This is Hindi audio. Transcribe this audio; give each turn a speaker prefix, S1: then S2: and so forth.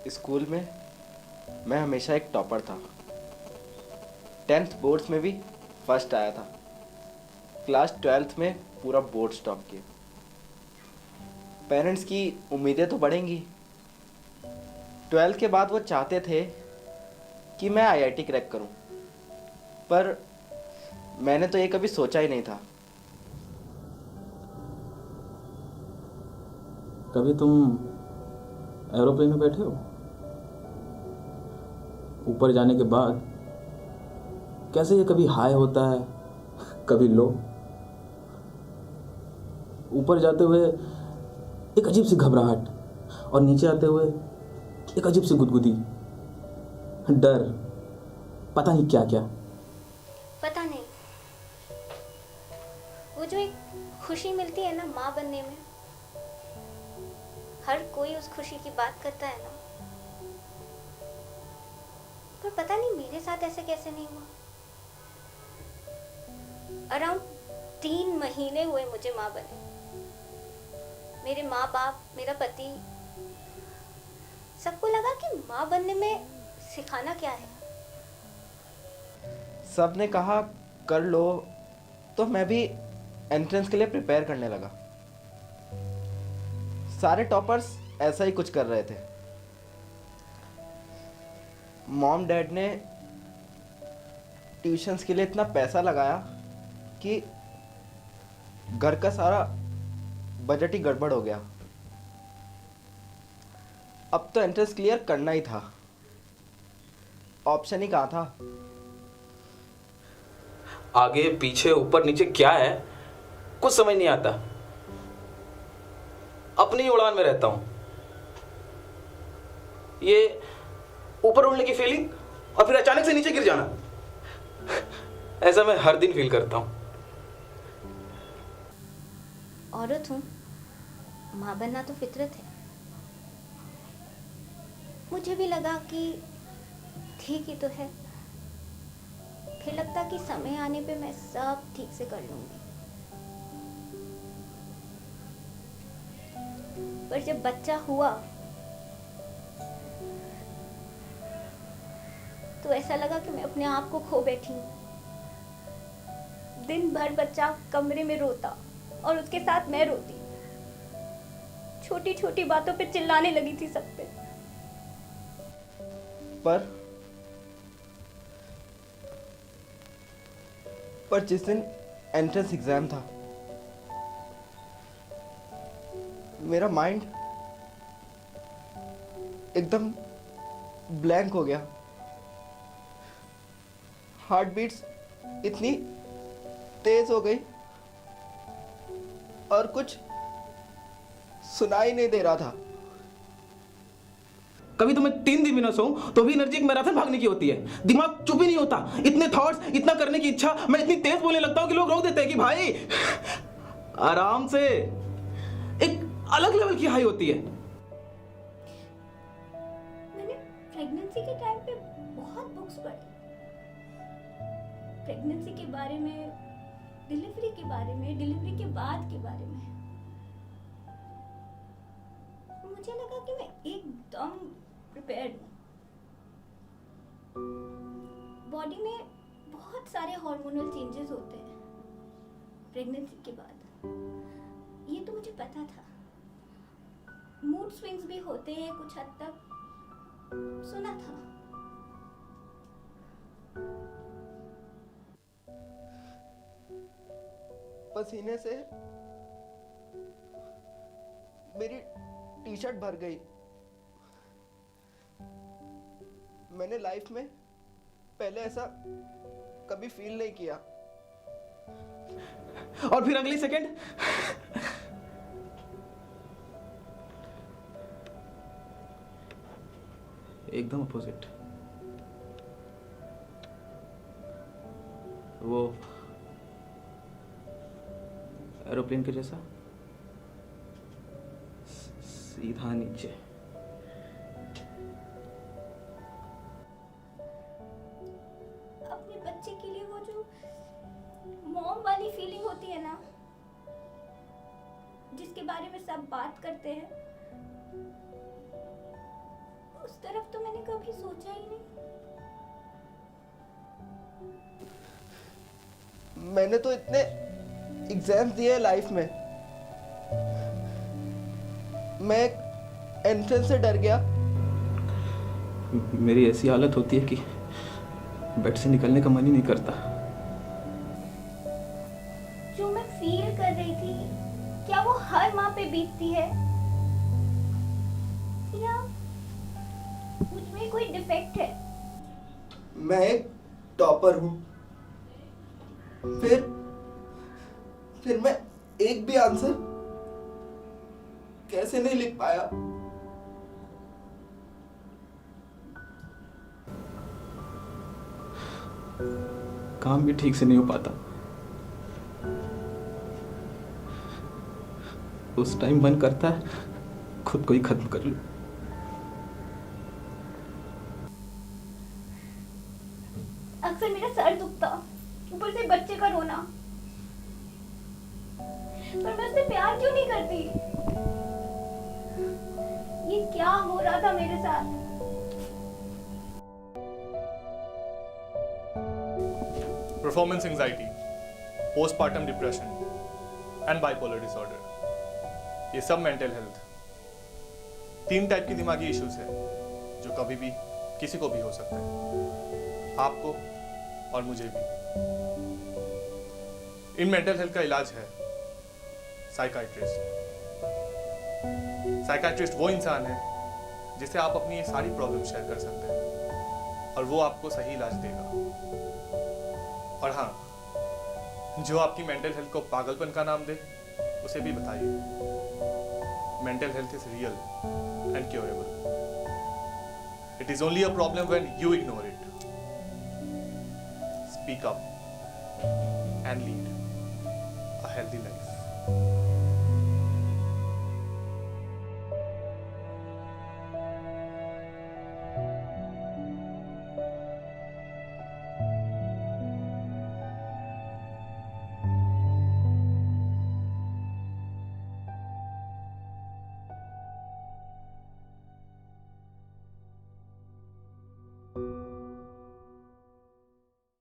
S1: स्कूल में मैं हमेशा एक टॉपर था। 10th बोर्ड्स में भी फर्स्ट आया था। क्लास 12th में पूरा बोर्ड्स टॉप किया। पेरेंट्स की उम्मीदें तो बढ़ेंगी। 12th के बाद वो चाहते थे कि मैं आईआईटी क्रैक करूं, पर मैंने तो ये कभी सोचा ही नहीं था।
S2: कभी तुम एरोप्लेन में बैठे हो? ऊपर जाने के बाद कैसे ये कभी हाई होता है, कभी लो। ऊपर जाते हुए एक अजीब सी घबराहट और नीचे आते हुए एक अजीब सी गुदगुदी, डर, पता नहीं क्या क्या।
S3: पता नहीं, वो जो एक खुशी मिलती है ना माँ बनने में, हर कोई उस खुशी की बात करता है ना, पर पता नहीं मेरे साथ ऐसे कैसे नहीं हुआ। अराउंड 3 महीने हुए मुझे माँ बने। मेरे माँ बाप, मेरा पति, सबको लगा कि माँ बनने में सिखाना क्या है।
S1: सब ने कहा कर लो, तो मैं भी एंट्रेंस के लिए प्रिपेयर करने लगा। सारे टॉपर्स ऐसा ही कुछ कर रहे थे। मॉम डैड ने ट्यूशन्स के लिए इतना पैसा लगाया कि घर का सारा बजट ही गड़बड़ हो गया। अब तो एंट्रेंस क्लियर करना ही था, ऑप्शन ही कहाँ था।
S2: आगे पीछे ऊपर नीचे क्या है कुछ समझ नहीं आता। अपनी उड़ान में रहता हूं। ये ऊपर उड़ने की फीलिंग और फिर अचानक से नीचे गिर जाना, ऐसा मैं हर दिन फील करता हूं।
S3: औरत हूँ, माँ बनना तो फितरत है। मुझे भी लगा कि ठीक ही तो है। फिर लगता कि समय आने पे मैं सब ठीक से कर लूंगी। पर जब बच्चा हुआ तो ऐसा लगा कि मैं अपने आप को खो बैठी हूँ। दिन भर बच्चा कमरे में रोता और उसके साथ मैं रोती। छोटी छोटी बातों पे चिल्लाने लगी थी सब पे।
S1: पर जिस दिन एंट्रेंस एग्जाम था, मेरा माइंड एकदम ब्लैंक हो गया। हार्ट बीट्स इतनी तेज हो गई और कुछ सुनाई नहीं दे रहा था।
S2: कभी तो मैं 3 दिन भी ना सोऊं तो भी एनर्जी एक मैराथन भागने की होती है। दिमाग चुप ही नहीं होता। इतने थॉट्स, इतना करने की इच्छा, मैं इतनी तेज बोलने लगता हूं कि लोग रोक देते हैं कि भाई आराम से। एक अलग लेवल की हाई होती है।
S3: मैंने प्रेगनेंसी के टाइम पे बहुत बुक्स पढ़ी। प्रेगनेंसी के बारे में, डिलीवरी के बारे में, डिलीवरी के बाद के बारे में। मुझे लगा कि मैं एकदम प्रिपेयर्ड हूँ। बॉडी में बहुत सारे हार्मोनल चेंजेस होते हैं प्रेगनेंसी के बाद, ये तो मुझे पता था। मूड स्विंग्स भी होते हैं कुछ हद तक, सुना था।
S1: पसीने से मेरी टी शर्ट भर गई। मैंने लाइफ में पहले ऐसा कभी फील नहीं किया।
S2: और फिर अगली सेकंड एकदम अपोजिट। वो एरोप्लेन के जैसा सीधा नीचे।
S3: अपने बच्चे के लिए वो जो मॉम वाली फीलिंग होती है ना, जिसके बारे में सब बात करते हैं, उस तरफ तो मैंने कभी सोचा ही नहीं।
S1: मैंने तो इतने एग्जाम्स दिए लाइफ में, मैं एंट्रेंस से डर गया।
S2: मेरी ऐसी हालत होती है कि बेड से निकलने का मन ही नहीं करता।
S3: जो मैं फील कर रही थी, क्या वो हर माँ पे बीतती है, या मुझ में कोई डिफेक्ट है?
S1: मैं एक टॉपर हूँ, फिर मैं एक भी आंसर कैसे नहीं लिख पाया?
S2: काम भी ठीक से नहीं हो पाता। उस टाइम मन करता है खुद को ही खत्म कर लूं।
S3: अक्सर मेरा सर दुखता, ऊपर से बच्चे का रोना, पर मैं उससे प्यार क्यों नहीं करती? ये क्या हो रहा था मेरे साथ?
S4: Performance anxiety, postpartum depression and bipolar disorder, ये सब मेंटल हेल्थ, 3 टाइप की दिमागी इश्यूज है जो कभी भी किसी को भी हो सकता है, आपको और मुझे भी। इन मेंटल हेल्थ का इलाज है साइकाइट्रिस्ट। साइकाइट्रिस्ट वो इंसान है जिससे आप अपनी ये सारी प्रॉब्लम शेयर कर सकते हैं और वो आपको सही इलाज देगा। और हाँ, जो आपकी मेंटल हेल्थ को पागलपन का नाम दे उसे भी बताइए, mental health is real and curable. It is only a problem when you ignore it. Speak up and lead a healthy life.